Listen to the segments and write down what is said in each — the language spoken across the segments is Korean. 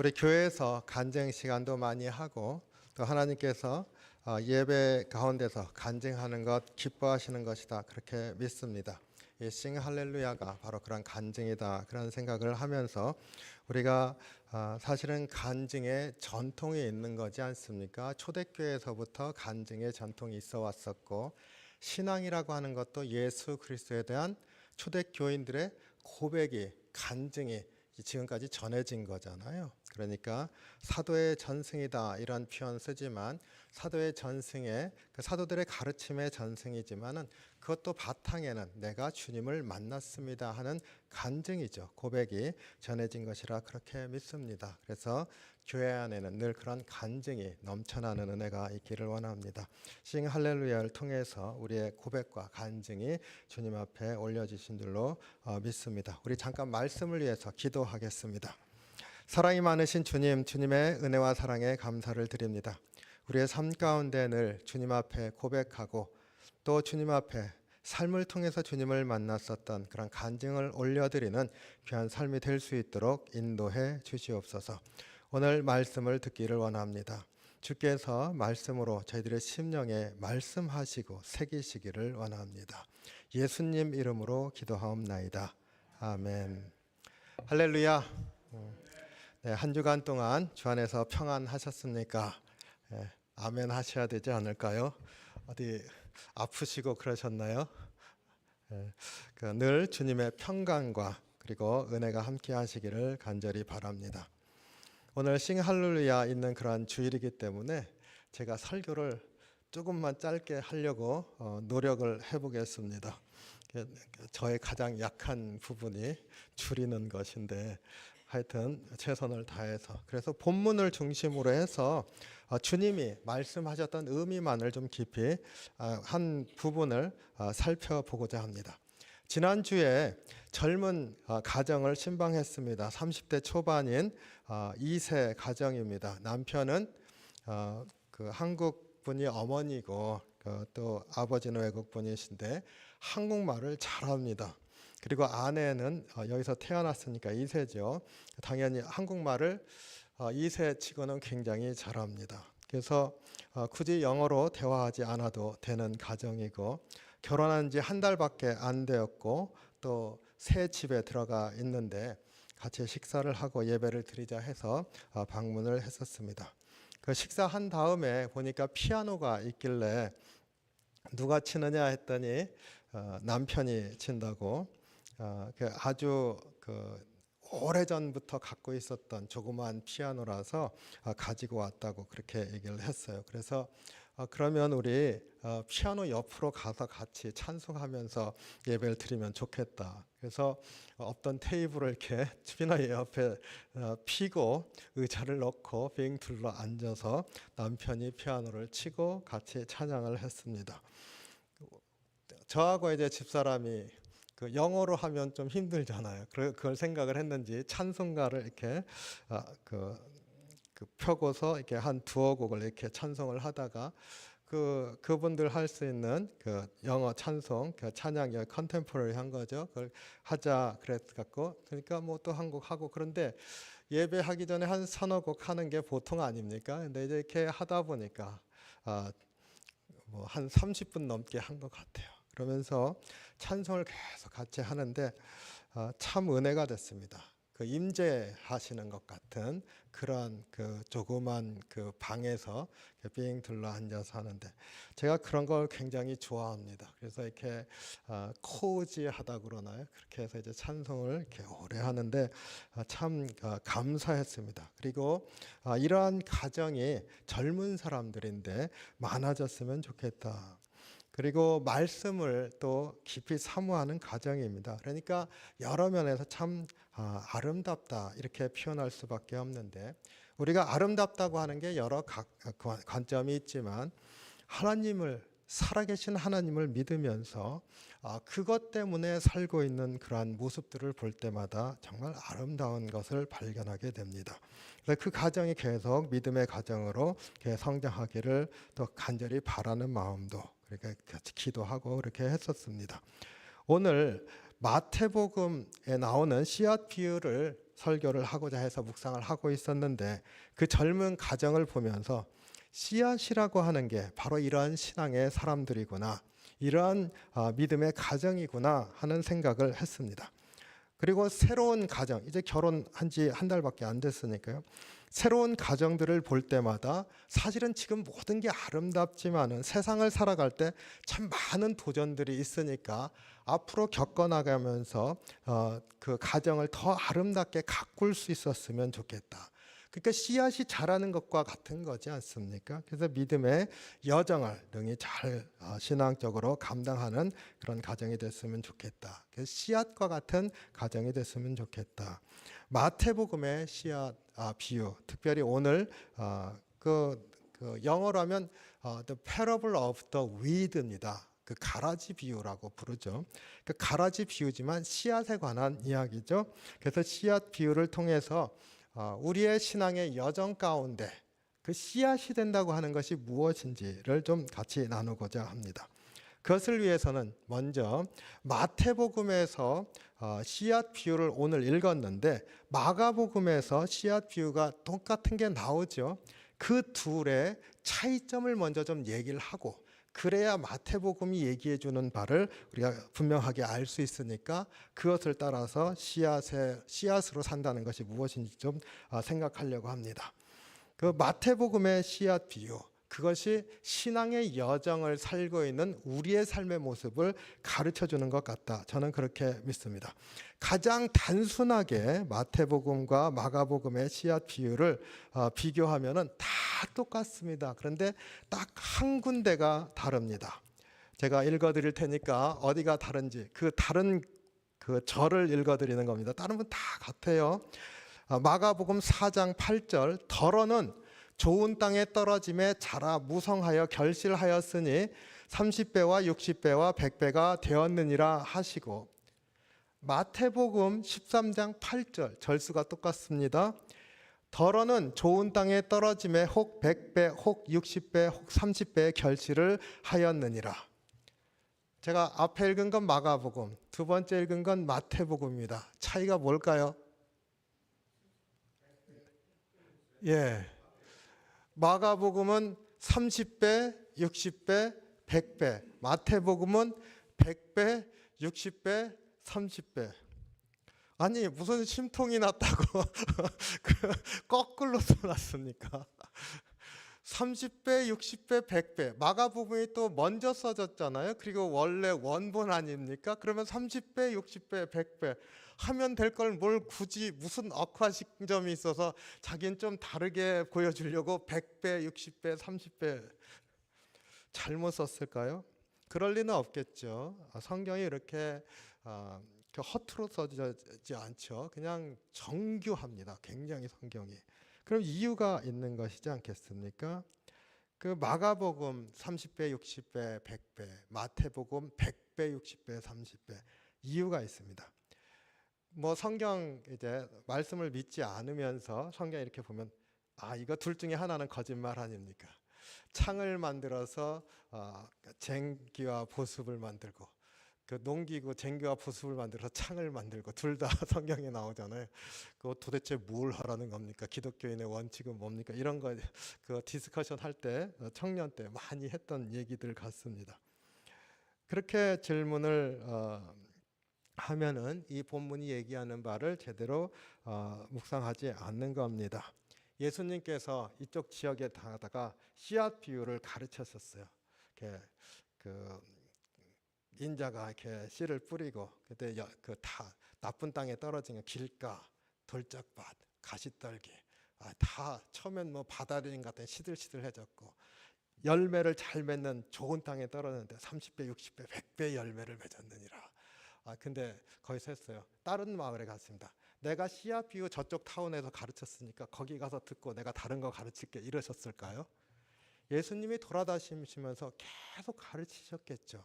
우리 교회에서 간증 시간도 많이 하고 또 하나님께서 예배 가운데서 간증하는 것 기뻐하시는 것이다 그렇게 믿습니다. 이 싱 할렐루야가 바로 그런 간증이다 그런 생각을 하면서 우리가 사실은 간증의 전통이 있는 거지 않습니까? 초대교회에서부터 간증의 전통이 있어 왔었고 신앙이라고 하는 것도 예수 그리스도에 대한 초대교인들의 고백이 간증이 지금까지 전해진 거잖아요. 그러니까 사도의 전승이다 이런 표현 쓰지만 사도의 전승에 그 사도들의 가르침의 전승이지만은 그것도 바탕에는 내가 주님을 만났습니다 하는 간증이죠. 고백이 전해진 것이라 그렇게 믿습니다. 그래서 교회 안에는 늘 그런 간증이 넘쳐나는 은혜가 있기를 원합니다. 싱 할렐루야를 통해서 우리의 고백과 간증이 주님 앞에 올려지신 줄로 믿습니다. 우리 잠깐 말씀을 위해서 기도하겠습니다. 사랑이 많으신 주님, 주님의 은혜와 사랑에 감사를 드립니다. 우리의 삶 가운데 늘 주님 앞에 고백하고 또 주님 앞에 삶을 통해서 주님을 만났었던 그런 간증을 올려드리는 귀한 삶이 될 수 있도록 인도해 주시옵소서. 오늘 말씀을 듣기를 원합니다. 주께서 말씀으로 저희들의 심령에 말씀하시고 새기시기를 원합니다. 예수님 이름으로 기도하옵나이다. 아멘. 할렐루야. 네, 한 주간 동안 주 안에서 평안하셨습니까? 네, 아멘 하셔야 되지 않을까요? 어디 아프시고 그러셨나요? 네, 늘 주님의 평강과 그리고 은혜가 함께 하시기를 간절히 바랍니다. 오늘 싱 할렐루야 있는 그러한 주일이기 때문에 제가 설교를 조금만 짧게 하려고 노력을 해보겠습니다. 저의 가장 약한 부분이 줄이는 것인데 하여튼 최선을 다해서 그래서 본문을 중심으로 해서 주님이 말씀하셨던 의미만을 좀 깊이 한 부분을 살펴보고자 합니다. 지난주에 젊은 가정을 신방했습니다. 30대 초반인 2세 가정입니다. 남편은 그 한국 분이 어머니고 또 아버지는 외국 분이신데 한국말을 잘합니다. 그리고 아내는 여기서 태어났으니까 2세죠. 당연히 한국말을 2세 치고는 굉장히 잘합니다. 그래서 굳이 영어로 대화하지 않아도 되는 가정이고 결혼한 지 한 달밖에 안 되었고 또 새 집에 들어가 있는데 같이 식사를 하고 예배를 드리자 해서 방문을 했었습니다. 그 식사한 다음에 보니까 피아노가 있길래 누가 치느냐 했더니 남편이 친다고 아주 오래전부터 갖고 있었던 조그마한 피아노라서 가지고 왔다고 그렇게 얘기를 했어요. 그래서 그러면 우리 피아노 옆으로 가서 같이 찬송하면서 예배를 드리면 좋겠다. 그래서 없던 테이블을 이렇게 피아노 옆에 피고 의자를 넣고 빙 둘러 앉아서 남편이 피아노를 치고 같이 찬양을 했습니다. 저하고 이제 집사람이 영어로 하면 좀 힘들잖아요. 그걸 생각을 했는지 찬송가를 이렇게 펴고서 이렇게 한 두어 곡을 이렇게 찬송을 하다가 그분들 할 수 있는 영어 찬송, 찬양 컨템포러리 한 거죠. 그걸 하자 그랬갖고 그러니까 뭐 또 한 곡 하고 그런데 예배하기 전에 한 서너 곡 하는 게 보통 아닙니까? 근데 이제 이렇게 하다 보니까 뭐 한 30분 넘게 한 것 같아요. 그러면서 찬송을 계속 같이 하는데 참 은혜가 됐습니다. 임재하시는 것 같은 그런 조그만 방에서 빙 둘러 앉아서 하는데 제가 그런 걸 굉장히 좋아합니다. 그래서 이렇게 코지하다 그러나요? 그렇게 해서 이제 찬송을 이렇게 오래 하는데 참 감사했습니다. 그리고 이러한 가정이 젊은 사람들인데 많아졌으면 좋겠다. 그리고 말씀을 또 깊이 사모하는 가정입니다. 그러니까 여러 면에서 참 아름답다 이렇게 표현할 수밖에 없는데 우리가 아름답다고 하는 게 여러 관점이 있지만 하나님을 살아계신 하나님을 믿으면서 그것 때문에 살고 있는 그러한 모습들을 볼 때마다 정말 아름다운 것을 발견하게 됩니다. 그래서 그 가정이 계속 믿음의 가정으로 성장하기를 더 간절히 바라는 마음도 그러니까 같이 기도하고 그렇게 했었습니다. 오늘 마태복음에 나오는 씨앗 비유를 설교를 하고자 해서 묵상을 하고 있었는데 그 젊은 가정을 보면서 씨앗이라고 하는 게 바로 이러한 신앙의 사람들이구나, 이러한 믿음의 가정이구나 하는 생각을 했습니다. 그리고 새로운 가정, 이제 결혼한 지 한 달밖에 안 됐으니까요. 새로운 가정들을 볼 때마다 사실은 지금 모든 게 아름답지만은 세상을 살아갈 때 참 많은 도전들이 있으니까 앞으로 겪어나가면서 그 가정을 더 아름답게 가꿀 수 있었으면 좋겠다. 그러니까 씨앗이 자라는 것과 같은 거지 않습니까? 그래서 믿음의 여정을 능히 잘 신앙적으로 감당하는 그런 가정이 됐으면 좋겠다. 그래서 씨앗과 같은 가정이 됐으면 좋겠다. 마태복음의 씨앗 비유, 특별히 오늘 그 영어로 하면 the parable of the weed입니다. 그 가라지 비유라고 부르죠. 그 가라지 비유지만 씨앗에 관한 이야기죠. 그래서 씨앗 비유를 통해서 우리의 신앙의 여정 가운데 그 씨앗이 된다고 하는 것이 무엇인지를 좀 같이 나누고자 합니다. 그것을 위해서는 먼저 마태복음에서 씨앗 비유를 오늘 읽었는데 마가복음에서 씨앗 비유가 똑같은 게 나오죠. 그 둘의 차이점을 먼저 좀 얘기를 하고, 그래야 마태복음이 얘기해 주는 바를 우리가 분명하게 알 수 있으니까 그것을 따라서 씨앗으로 산다는 것이 무엇인지 좀 생각하려고 합니다. 그 마태복음의 씨앗 비유, 그것이 신앙의 여정을 살고 있는 우리의 삶의 모습을 가르쳐 주는 것 같다. 저는 그렇게 믿습니다. 가장 단순하게 마태복음과 마가복음의 씨앗 비유를 비교하면은 다 똑같습니다. 그런데 딱 한 군데가 다릅니다. 제가 읽어 드릴 테니까 어디가 다른지 그 다른 그 절을 읽어 드리는 겁니다. 다른 건 다 같아요. 마가복음 4장 8절, 더러는 좋은 땅에 떨어짐에 자라 무성하여 결실하였으니 30배와 60배와 100배가 되었느니라 하시고, 마태복음 13장 8절 절수가 똑같습니다. 더러는 좋은 땅에 떨어짐에 혹 100배, 혹 60배, 혹 30배의 결실을 하였느니라. 제가 앞에 읽은 건 마가복음, 두 번째 읽은 건 마태복음입니다. 차이가 뭘까요? 예. 마가복음은 30배, 60배, 100배. 마태복음은 100배, 60배, 30배. 아니 무슨 심통이 났다고 거꾸로 써놨습니까? 30배, 60배, 100배. 마가복음이 또 먼저 써졌잖아요. 그리고 원래 원본 아닙니까? 그러면 30배, 60배, 100배 하면 될 걸 뭘 굳이 무슨 억화심점이 있어서 자기는 좀 다르게 보여주려고 100배, 60배, 30배 잘못 썼을까요? 그럴 리는 없겠죠. 성경이 이렇게 허투루 써지지 않죠. 그냥 정교합니다. 굉장히 성경이. 그럼 이유가 있는 것이지 않겠습니까? 그 마가복음 30배, 60배, 100배, 마태복음 100배, 60배, 30배 이유가 있습니다. 뭐 성경 이제 말씀을 믿지 않으면서 성경 이렇게 보면 이거 둘 중에 하나는 거짓말 아닙니까? 창을 만들어서 쟁기와 보습을 만들고, 그 농기구 쟁기와 보습을 만들어서 창을 만들고, 둘 다 성경에 나오잖아요. 그거 도대체 뭘 하라는 겁니까? 기독교인의 원칙은 뭡니까? 이런 거 그 디스커션 할 때 청년 때 많이 했던 얘기들 같습니다. 그렇게 질문을 하면은 이 본문이 얘기하는 바를 제대로 묵상하지 않는 겁니다. 예수님께서 이쪽 지역에 다가 씨앗 비유를 가르쳤었어요. 그 인자가 이렇게 씨를 뿌리고, 그때 그 다 나쁜 땅에 떨어지는 길가, 돌짝밭, 가시떨기 다 처음엔 뭐 바다린 같은 시들시들해졌고, 열매를 잘 맺는 좋은 땅에 떨어졌는데 30배, 60배, 100배 열매를 맺었느니라. 근데 거기서 했어요. 다른 마을에 갔습니다. 내가 씨앗 비유 저쪽 타운에서 가르쳤으니까 거기 가서 듣고 내가 다른 거 가르칠게 이러셨을까요? 예수님이 돌아다니시면서 계속 가르치셨겠죠.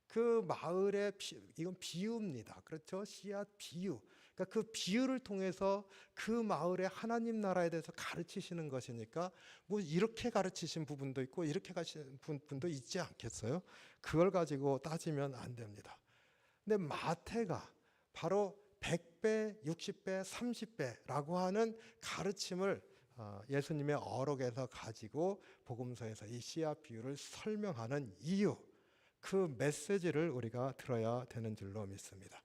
그 마을의 이건 비유입니다. 그렇죠? 씨앗 비유. 그러니까 그 비유를 통해서 그 마을의 하나님 나라에 대해서 가르치시는 것이니까 뭐 이렇게 가르치신 부분도 있고 이렇게 가르치신 부분도 있지 않겠어요? 그걸 가지고 따지면 안 됩니다. 근데 마태가 바로 100배, 60배, 30배라고 하는 가르침을 예수님의 어록에서 가지고 복음서에서 이 씨앗 비유를 설명하는 이유, 그 메시지를 우리가 들어야 되는 줄로 믿습니다.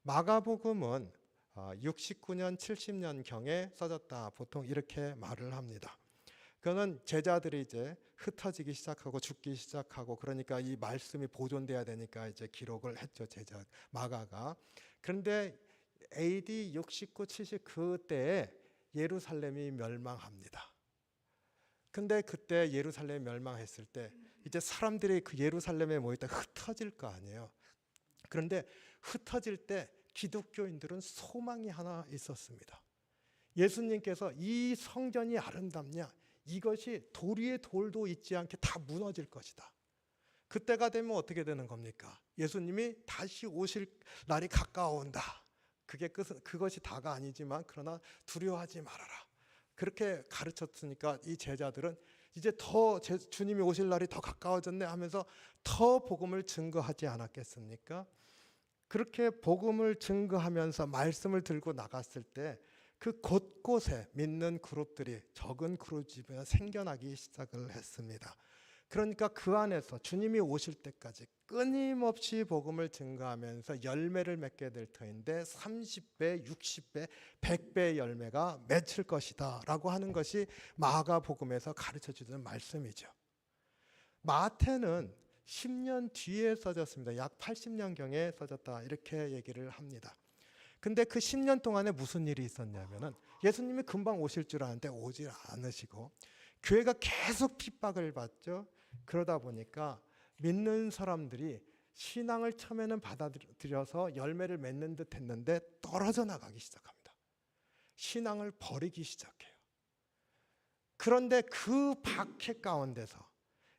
마가복음은 69년, 70년경에 써졌다. 보통 이렇게 말을 합니다. 그거는 제자들이 이제 흩어지기 시작하고 죽기 시작하고 그러니까 이 말씀이 보존돼야 되니까 이제 기록을 했죠. 제자 마가가. 그런데 AD 69, 70 그때에 예루살렘이 멸망합니다. 근데 그때 예루살렘이 멸망했을 때 이제 사람들이 그 예루살렘에 모였다 흩어질 거 아니에요. 그런데 흩어질 때 기독교인들은 소망이 하나 있었습니다. 예수님께서 이 성전이 아름답냐? 이것이 돌 위에 돌도 있지 않게 다 무너질 것이다. 그때가 되면 어떻게 되는 겁니까? 예수님이 다시 오실 날이 가까워온다. 그것이 다가 아니지만 그러나 두려워하지 말아라. 그렇게 가르쳤으니까 이 제자들은 이제 더 주님이 오실 날이 더 가까워졌네 하면서 더 복음을 증거하지 않았겠습니까? 그렇게 복음을 증거하면서 말씀을 들고 나갔을 때 그 곳곳에 믿는 그룹들이 적은 그룹이 생겨나기 시작을 했습니다. 그러니까 그 안에서 주님이 오실 때까지 끊임없이 복음을 증거하면서 열매를 맺게 될 터인데 30배, 60배, 100배의 열매가 맺힐 것이다 라고 하는 것이 마가복음에서 가르쳐주는 말씀이죠. 마태는 10년 뒤에 써졌습니다. 약 80년경에 써졌다 이렇게 얘기를 합니다. 근데 그 10년 동안에 무슨 일이 있었냐면은 예수님이 금방 오실 줄 아는데 오질 않으시고 교회가 계속 핍박을 받죠. 그러다 보니까 믿는 사람들이 신앙을 처음에는 받아들여서 열매를 맺는 듯 했는데 떨어져 나가기 시작합니다. 신앙을 버리기 시작해요. 그런데 그 박해 가운데서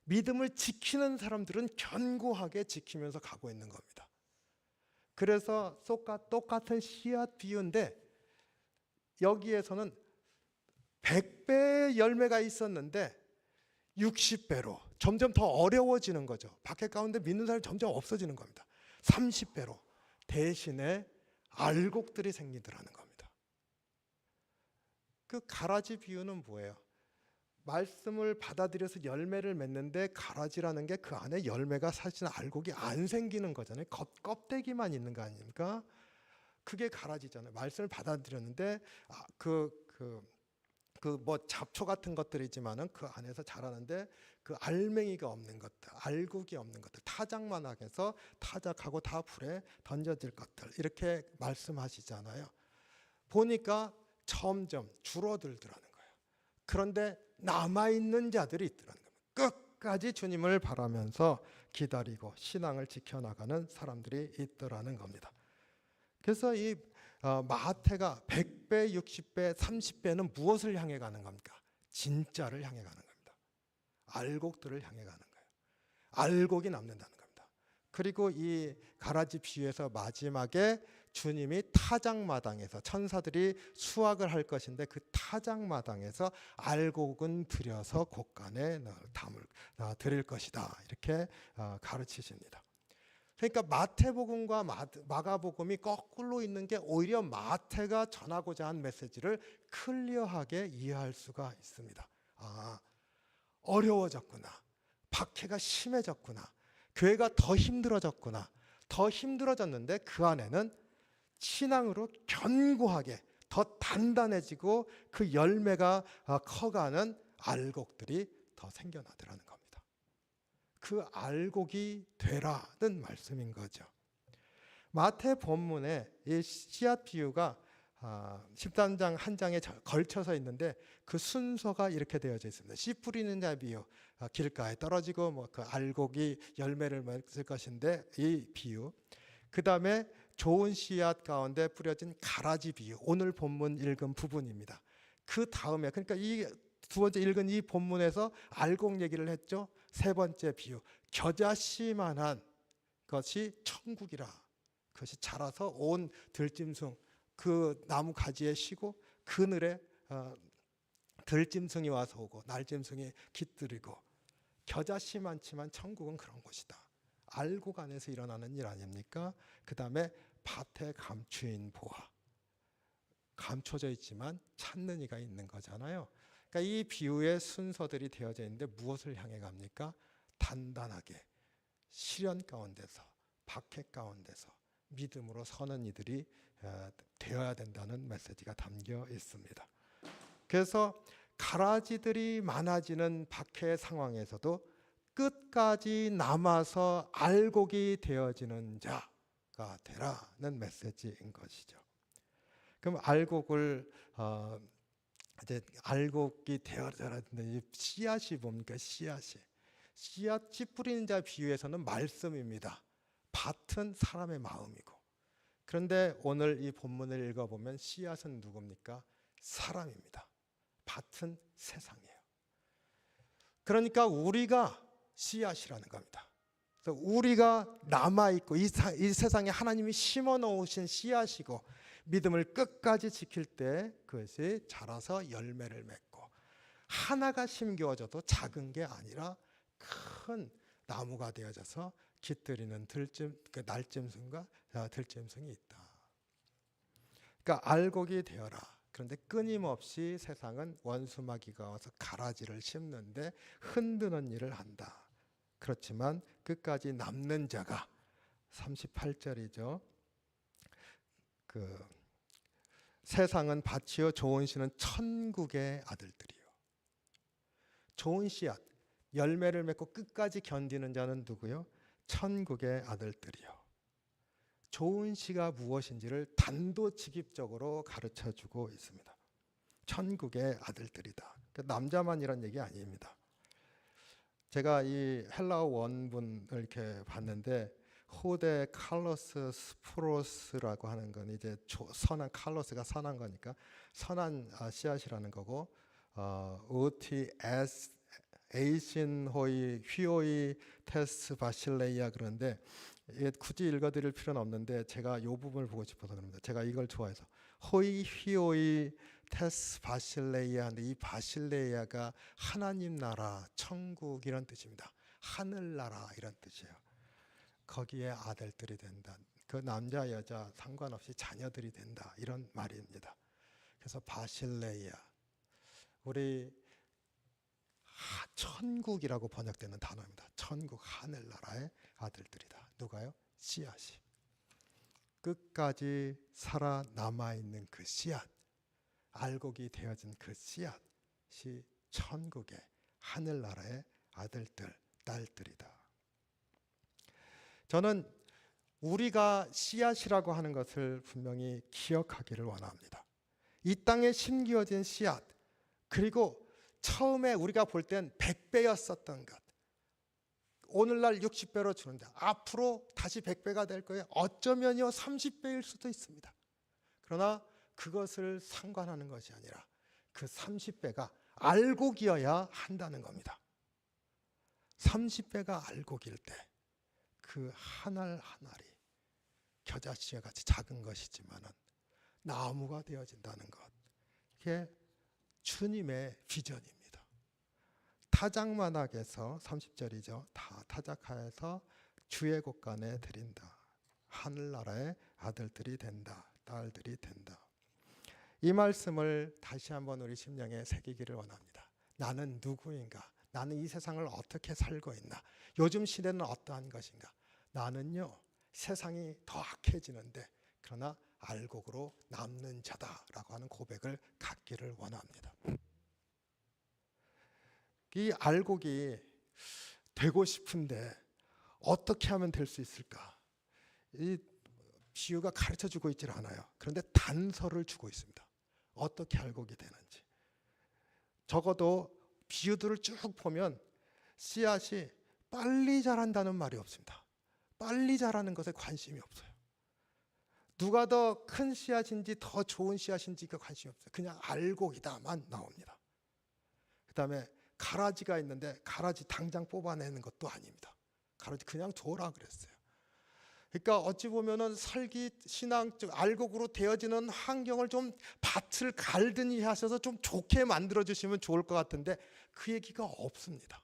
믿음을 지키는 사람들은 견고하게 지키면서 가고 있는 겁니다. 그래서 똑같은 씨앗 비유인데 여기에서는 100배의 열매가 있었는데 60배로 점점 더 어려워지는 거죠. 박해 가운데 믿는 사람이 점점 없어지는 겁니다. 30배로 대신에 알곡들이 생기더라는 겁니다. 그 가라지 비유는 뭐예요? 말씀을 받아들여서 열매를 맺는데 가라지라는 게 그 안에 열매가 사실 알곡이 안 생기는 거잖아요. 껍데기만 있는 거 아닙니까? 그게 가라지잖아요. 말씀을 받아들였는데 뭐 잡초 같은 것들이지만은 그 안에서 자라는데 그 알맹이가 없는 것들, 알곡이 없는 것들, 타작만 하게서 타작하고 다 불에 던져질 것들 이렇게 말씀하시잖아요. 보니까 점점 줄어들더라는 거예요. 그런데 남아있는 자들이 있더라는 겁니다. 끝까지 주님을 바라면서 기다리고 신앙을 지켜나가는 사람들이 있더라는 겁니다. 그래서 이 마태가 100배, 60배, 30배는 무엇을 향해 가는 겁니까? 진짜를 향해 가는 겁니다. 알곡들을 향해 가는 거예요. 알곡이 남는다는 겁니다. 그리고 이 가라지 비유에서 마지막에 주님이 타작마당에서 천사들이 수확을 할 것인데 그 타작마당에서 알곡은 들여서 곳간에 드릴 것이다 이렇게 가르치십니다. 그러니까 마태복음과 마가복음이 거꾸로 있는 게 오히려 마태가 전하고자 한 메시지를 클리어하게 이해할 수가 있습니다. 어려워졌구나. 박해가 심해졌구나. 교회가 더 힘들어졌구나. 더 힘들어졌는데 그 안에는 신앙으로 견고하게 더 단단해지고 그 열매가 커가는 알곡들이 더 생겨나더라는 겁니다. 그 알곡이 되라는 말씀인 거죠. 마태 본문에 이 씨앗 비유가 13장 한 장에 걸쳐서 있는데 그 순서가 이렇게 되어져 있습니다. 씨 뿌리는 자 비유, 길가에 떨어지고 뭐 그 알곡이 열매를 맺을 것인데 이 비유. 그 다음에 좋은 씨앗 가운데 뿌려진 가라지 비유, 오늘 본문 읽은 부분입니다. 그 다음에 그러니까 이 두 번째 읽은 이 본문에서 알곡 얘기를 했죠. 세 번째 비유, 겨자씨만한 것이 천국이라. 그것이 자라서 온 들짐승 그 나무 가지에 쉬고 그늘에 들짐승이 와서 오고 날짐승이 깃들이고 겨자씨 많지만 천국은 그런 곳이다. 알곡 안에서 일어나는 일 아닙니까? 그 다음에 밭에 감추인 보화. 감춰져 있지만 찾는 이가 있는 거잖아요. 그러니까 이 비유의 순서들이 되어져 있는데 무엇을 향해 갑니까? 단단하게 시련 가운데서, 박해 가운데서 믿음으로 서는 이들이 되어야 된다는 메시지가 담겨 있습니다. 그래서 가라지들이 많아지는 박해 상황에서도 끝까지 남아서 알곡이 되어지는 자가 되라는 메시지인 것이죠. 그럼 알곡을 이제 알곡이 되어져야 되는데 씨앗이 뭡니까? 씨앗이 뿌리는 자 비유에서는 말씀입니다. 밭은 사람의 마음이고, 그런데 오늘 이 본문을 읽어보면 씨앗은 누굽니까? 사람입니다. 밭은 세상이에요. 그러니까 우리가 씨앗이라는 겁니다. 그래서 우리가 남아있고 이 세상에 하나님이 심어 놓으신 씨앗이고, 믿음을 끝까지 지킬 때 그것이 자라서 열매를 맺고, 하나가 심겨져도 작은 게 아니라 큰 나무가 되어져서 깃들이는 날짐승과 들짐승이 있다. 그러니까 알곡이 되어라. 그런데 끊임없이 세상은 원수마귀가 와서 가라지를 심는데 흔드는 일을 한다. 그렇지만 끝까지 남는 자가 38절이죠. 세상은 밭이요 좋은 씨는 천국의 아들들이요. 좋은 씨앗, 열매를 맺고 끝까지 견디는 자는 누구요? 천국의 아들들이요. 좋은 씨가 무엇인지를 단도직입적으로 가르쳐주고 있습니다. 천국의 아들들이다. 남자만 이런 얘기 아닙니다. 제가 이 헬라어 원문을 이렇게 봤는데, 호데 칼로스 스프로스라고 하는 건 이제 선한, 칼로스가 선한 거니까 선한 씨앗이라는 거고, 오티 에스 에이신 호이 휘오이 테스 바실레이아, 그런데 굳이 읽어드릴 필요는 없는데 제가 이 부분을 보고 싶어서 그럽니다. 제가 이걸 좋아해서 호이 휘오이 테스 바실레이아 하는데, 이 바실레이아가 하나님 나라, 천국 이런 뜻입니다. 하늘나라 이런 뜻이에요. 거기에 아들들이 된다. 그 남자 여자 상관없이 자녀들이 된다, 이런 말입니다. 그래서 바실레이아, 우리 천국이라고 번역되는 단어입니다. 천국, 하늘나라의 아들들이다. 누가요? 씨앗이. 끝까지 살아남아있는 그 씨앗, 알곡이 되어진 그 씨앗이 천국의, 하늘나라의 아들들, 딸들이다. 저는 우리가 씨앗이라고 하는 것을 분명히 기억하기를 원합니다. 이 땅에 심겨진 씨앗, 그리고 처음에 우리가 볼 땐 100배였었던 것, 오늘날 60배로 주는데 앞으로 다시 100배가 될 거예요. 어쩌면요 30배일 수도 있습니다. 그러나 그것을 상관하는 것이 아니라 그 30배가 알곡이어야 한다는 겁니다. 30배가 알곡일 때 그 한 알 한 알이 겨자씨와 같이 작은 것이지만은 나무가 되어진다는 것, 이게 주님의 비전입니다. 타작만학에서 30절이죠. 다 타작하여서 주의 곳간에 드린다. 하늘나라의 아들들이 된다, 딸들이 된다. 이 말씀을 다시 한번 우리 심령에 새기기를 원합니다. 나는 누구인가? 나는 이 세상을 어떻게 살고 있나? 요즘 시대는 어떠한 것인가? 나는요 세상이 더 악해지는데 그러나 알곡으로 남는 자다라고 하는 고백을 갖기를 원합니다. 이 알곡이 되고 싶은데 어떻게 하면 될 수 있을까? 이 비유가 가르쳐주고 있질 않아요. 그런데 단서를 주고 있습니다. 어떻게 알곡이 되는지. 적어도 비유들을 쭉 보면 씨앗이 빨리 자란다는 말이 없습니다. 빨리 자라는 것에 관심이 없어요. 누가 더 큰 씨앗인지 더 좋은 씨앗인지가 관심이 없어요. 그냥 알곡이다만 나옵니다. 그 다음에 가라지가 있는데 가라지 당장 뽑아내는 것도 아닙니다. 가라지 그냥 줘라 그랬어요. 그러니까 어찌 보면은 살기 신앙 알곡으로 되어지는 환경을 좀 밭을 갈든지 하셔서 좀 좋게 만들어 주시면 좋을 것 같은데 그 얘기가 없습니다.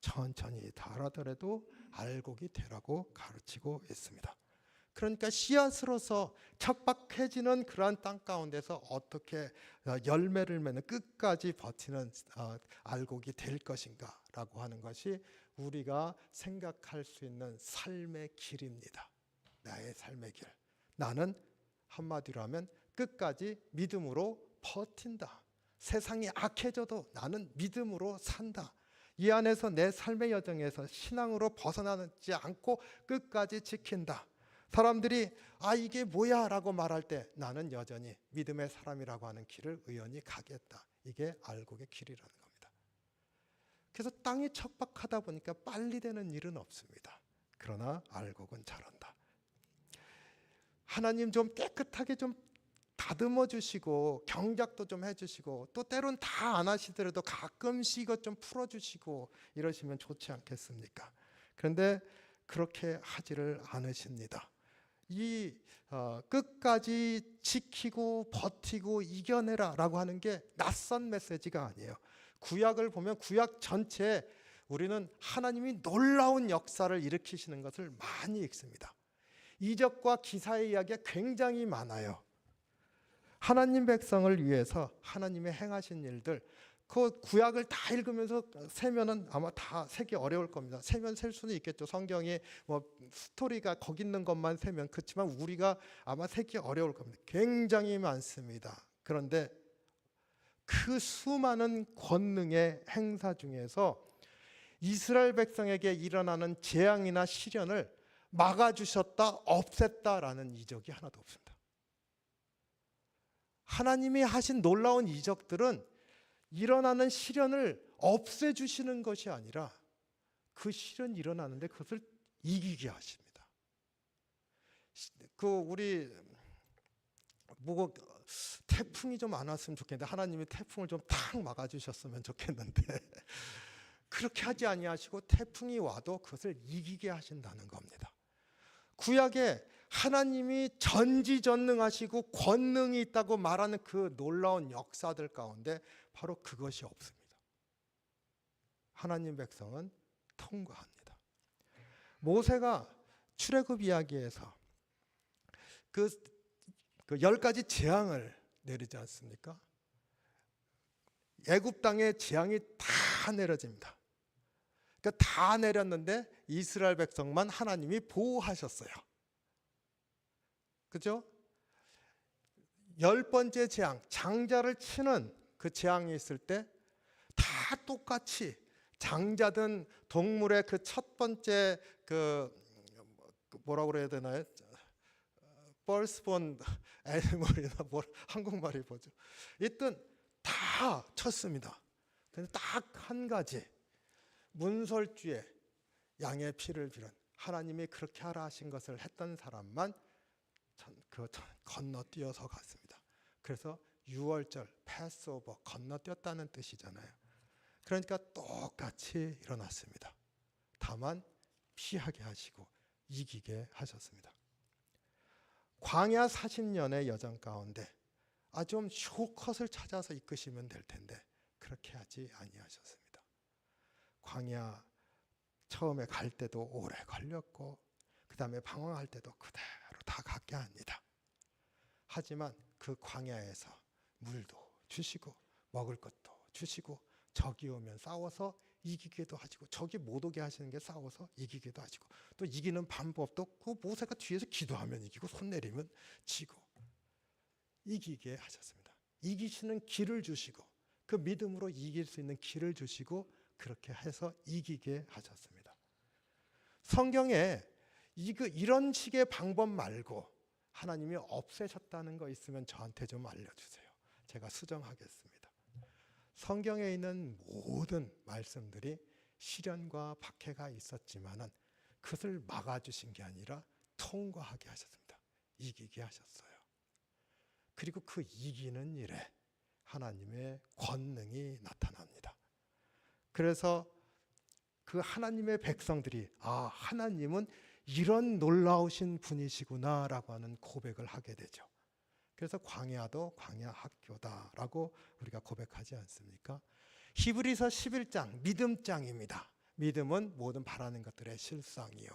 천천히 달아더라도 알곡이 되라고 가르치고 있습니다. 그러니까 씨앗으로서 척박해지는 그러한 땅 가운데서 어떻게 열매를 맺는 끝까지 버티는 알곡이 될 것인가 라고 하는 것이 우리가 생각할 수 있는 삶의 길입니다. 나의 삶의 길. 나는 한마디로 하면 끝까지 믿음으로 버틴다. 세상이 악해져도 나는 믿음으로 산다. 이 안에서 내 삶의 여정에서 신앙으로 벗어나지 않고 끝까지 지킨다. 사람들이 이게 뭐야 라고 말할 때 나는 여전히 믿음의 사람이라고 하는 길을 의연히 가겠다. 이게 알곡의 길이라는 겁니다. 그래서 땅이 척박하다 보니까 빨리 되는 일은 없습니다. 그러나 알곡은 자란다. 하나님 좀 깨끗하게 좀 다듬어 주시고 경작도 좀 해주시고 또 때론 다 안 하시더라도 가끔씩 이것 좀 풀어주시고 이러시면 좋지 않겠습니까? 그런데 그렇게 하지를 않으십니다. 이 끝까지 지키고 버티고 이겨내라 라고 하는 게 낯선 메시지가 아니에요. 구약을 보면 구약 전체에 우리는 하나님이 놀라운 역사를 일으키시는 것을 많이 읽습니다. 이적과 기사의 이야기가 굉장히 많아요. 하나님 백성을 위해서 하나님의 행하신 일들, 그 구약을 다 읽으면서 세면은 아마 다 세기 어려울 겁니다. 세면 셀 수는 있겠죠. 성경에 뭐 스토리가 거기 있는 것만 세면. 그렇지만 우리가 아마 세기 어려울 겁니다. 굉장히 많습니다. 그런데 그 수많은 권능의 행사 중에서 이스라엘 백성에게 일어나는 재앙이나 시련을 막아주셨다, 없앴다라는 이적이 하나도 없습니다. 하나님이 하신 놀라운 이적들은 일어나는 시련을 없애주시는 것이 아니라 그 시련이 일어나는데 그것을 이기게 하십니다. 우리 태풍이 좀 안 왔으면 좋겠는데 하나님이 태풍을 좀 탁 막아주셨으면 좋겠는데 그렇게 하지 아니하시고 태풍이 와도 그것을 이기게 하신다는 겁니다. 구약에 하나님이 전지전능하시고 권능이 있다고 말하는 그 놀라운 역사들 가운데 바로 그것이 없습니다. 하나님 백성은 통과합니다. 모세가 출애굽 이야기에서 그 10가지 재앙을 내리지 않습니까? 애굽 땅에 재앙이 다 내려집니다. 그러니까 다 내렸는데 이스라엘 백성만 하나님이 보호하셨어요. 그죠? 10번째 재앙, 장자를 치는 그 재앙이 있을 때 다 똑같이 장자든 동물의 그 첫 번째 뭐라고 그래야 되나요? firstborn animal이나 한국말이 뭐죠? 일단 다 쳤습니다. 근데 딱 한 가지 문설주에 양의 피를 빌은 하나님이 그렇게 하라 하신 것을 했던 사람만 건너뛰어서 갔습니다. 그래서 유월절 패스오버 건너뛰었다는 뜻이잖아요. 그러니까 똑같이 일어났습니다. 다만 피하게 하시고 이기게 하셨습니다. 광야 40년의 여정 가운데 좀 쇼컷을 찾아서 이끄시면 될 텐데 그렇게 하지 아니하셨습니다. 광야 처음에 갈 때도 오래 걸렸고 그 다음에 방황할 때도 그대로 다 가게 합니다. 하지만 그 광야에서 물도 주시고 먹을 것도 주시고 적이 오면 싸워서 이기기도 하시고 적이 못 오게 하시는 게 싸워서 이기기도 하시고 또 이기는 방법도 그 모세가 뒤에서 기도하면 이기고 손 내리면 지고 이기게 하셨습니다. 이기시는 길을 주시고 그 믿음으로 이길 수 있는 길을 주시고 그렇게 해서 이기게 하셨습니다. 성경에 이런 식의 방법 말고 하나님이 없애셨다는 거 있으면 저한테 좀 알려주세요. 제가 수정하겠습니다. 성경에 있는 모든 말씀들이 시련과 박해가 있었지만은 그것을 막아주신 게 아니라 통과하게 하셨습니다. 이기게 하셨어요. 그리고 그 이기는 일에 하나님의 권능이 나타납니다. 그래서 그 하나님의 백성들이 하나님은 이런 놀라우신 분이시구나라고 하는 고백을 하게 되죠. 그래서 광야도 광야 학교다라고 우리가 고백하지 않습니까? 히브리서 11장 믿음장입니다. 믿음은 모든 바라는 것들의 실상이요.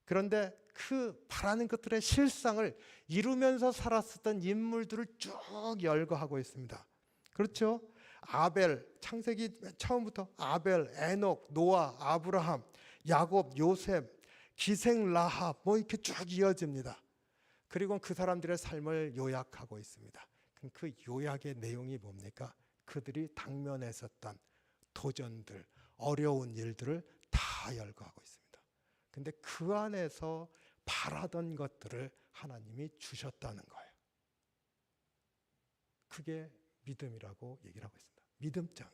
그런데 그 바라는 것들의 실상을 이루면서 살았었던 인물들을 쭉 열거하고 있습니다. 그렇죠? 아벨, 창세기 처음부터 아벨, 에녹, 노아, 아브라함, 야곱, 요셉, 기생 라합 뭐 이렇게 쭉 이어집니다. 그리고 그 사람들의 삶을 요약하고 있습니다. 그 요약의 내용이 뭡니까? 그들이 당면했었던 도전들, 어려운 일들을 다 열거하고 있습니다. 근데 그 안에서 바라던 것들을 하나님이 주셨다는 거예요. 그게 믿음이라고 얘기를 하고 있습니다. 믿음장.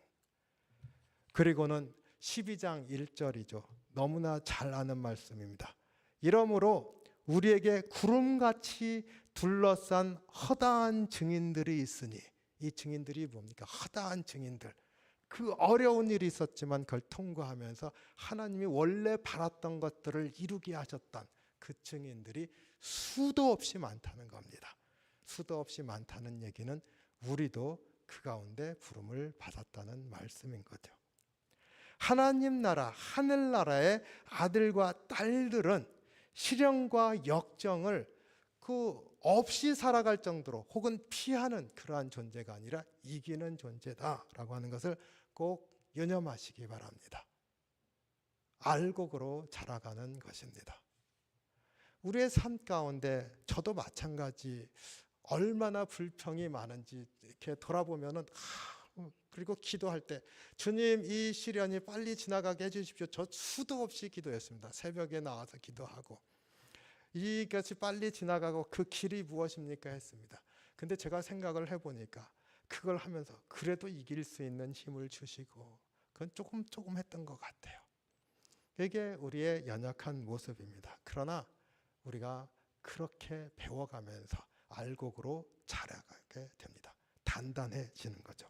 그리고는 12장 1절이죠. 너무나 잘 아는 말씀입니다. 이러므로 우리에게 구름같이 둘러싼 허다한 증인들이 있으니, 이 증인들이 뭡니까? 허다한 증인들. 그 어려운 일이 있었지만 그걸 통과하면서 하나님이 원래 바랐던 것들을 이루게 하셨던 그 증인들이 수도 없이 많다는 겁니다. 수도 없이 많다는 얘기는 우리도 그 가운데 부름을 받았다는 말씀인 거죠. 하나님 나라, 하늘나라의 아들과 딸들은 시련과 역정을 없이 살아갈 정도로 혹은 피하는 그러한 존재가 아니라 이기는 존재다라고 하는 것을 꼭 유념하시기 바랍니다. 알곡으로 자라가는 것입니다. 우리의 삶 가운데 저도 마찬가지 얼마나 불평이 많은지 이렇게 돌아보면은 그리고 기도할 때 주님 이 시련이 빨리 지나가게 해주십시오. 저 수도 없이 기도했습니다. 새벽에 나와서 기도하고 이것이 빨리 지나가고 그 길이 무엇입니까 했습니다. 근데 제가 생각을 해보니까 그걸 하면서 그래도 이길 수 있는 힘을 주시고 그건 조금 했던 것 같아요. 이게 우리의 연약한 모습입니다. 그러나 우리가 그렇게 배워가면서 알곡으로 자라게 됩니다. 단단해지는 거죠.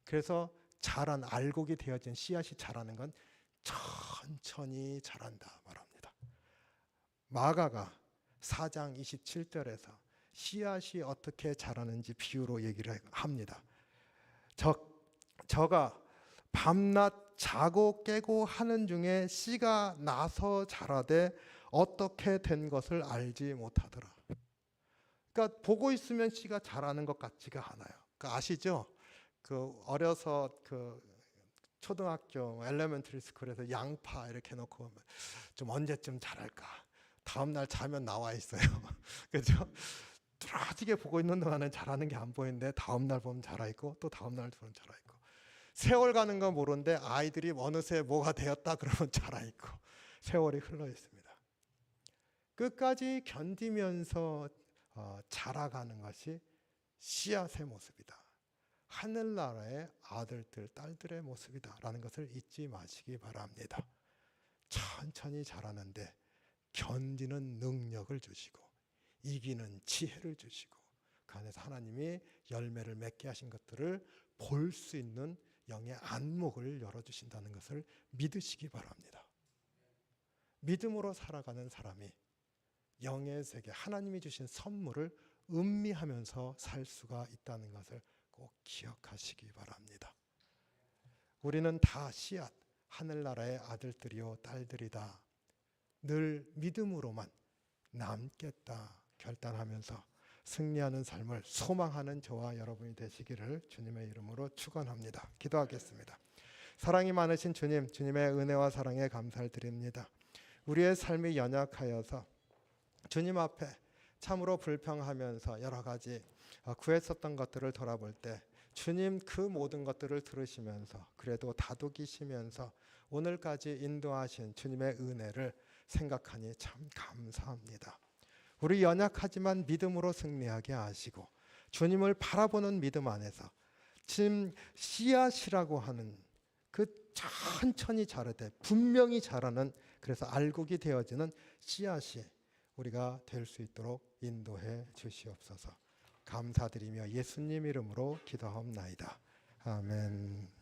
그래서 자란 알곡이 되어진 씨앗이 자라는 건 천천히 자란다 말합니다. 마가가 4장 27절에서 씨앗이 어떻게 자라는지 비유로 얘기를 합니다. 저가 밤낮 자고 깨고 하는 중에 씨가 나서 자라되 어떻게 된 것을 알지 못하더라. 그러니까 보고 있으면 씨가 자라는 것 같지가 않아요. 그러니까 아시죠? 어려서 초등학교 엘레멘터리 스쿨에서 양파 이렇게 놓고 좀 언제쯤 자랄까? 다음 날 자면 나와 있어요. 그렇죠? 뚜렷하게 보고 있는 동안은 자라는 게 안 보이는데 다음 날 보면 자라 있고 또 다음 날 보면 자라 있고 세월 가는 건 모르는데 아이들이 어느새 뭐가 되었다 그러면 자라 있고 세월이 흘러 있습니다. 끝까지 견디면서 자라가는 것이 씨앗의 모습이다. 하늘나라의 아들들, 딸들의 모습이다라는 것을 잊지 마시기 바랍니다. 천천히 자라는데 견디는 능력을 주시고 이기는 지혜를 주시고 그 안에서 하나님이 열매를 맺게 하신 것들을 볼 수 있는 영의 안목을 열어주신다는 것을 믿으시기 바랍니다. 믿음으로 살아가는 사람이 영의 세계, 하나님이 주신 선물을 음미하면서 살 수가 있다는 것을 꼭 기억하시기 바랍니다. 우리는 다 씨앗, 하늘나라의 아들들이요 딸들이다. 늘 믿음으로만 남겠다 결단하면서 승리하는 삶을 소망하는 저와 여러분이 되시기를 주님의 이름으로 축원합니다. 기도하겠습니다. 사랑이 많으신 주님, 주님의 은혜와 사랑에 감사를 드립니다. 우리의 삶이 연약하여서 주님 앞에 참으로 불평하면서 여러 가지 구했었던 것들을 돌아볼 때 주님 그 모든 것들을 들으시면서 그래도 다독이시면서 오늘까지 인도하신 주님의 은혜를 생각하니 참 감사합니다. 우리 연약하지만 믿음으로 승리하게 하시고 주님을 바라보는 믿음 안에서 지금 씨앗이라고 하는 그 천천히 자라되 분명히 자라는 그래서 알곡이 되어지는 씨앗이 우리가 될 수 있도록 인도해 주시옵소서. 감사드리며 예수님 이름으로 기도하옵나이다. 아멘.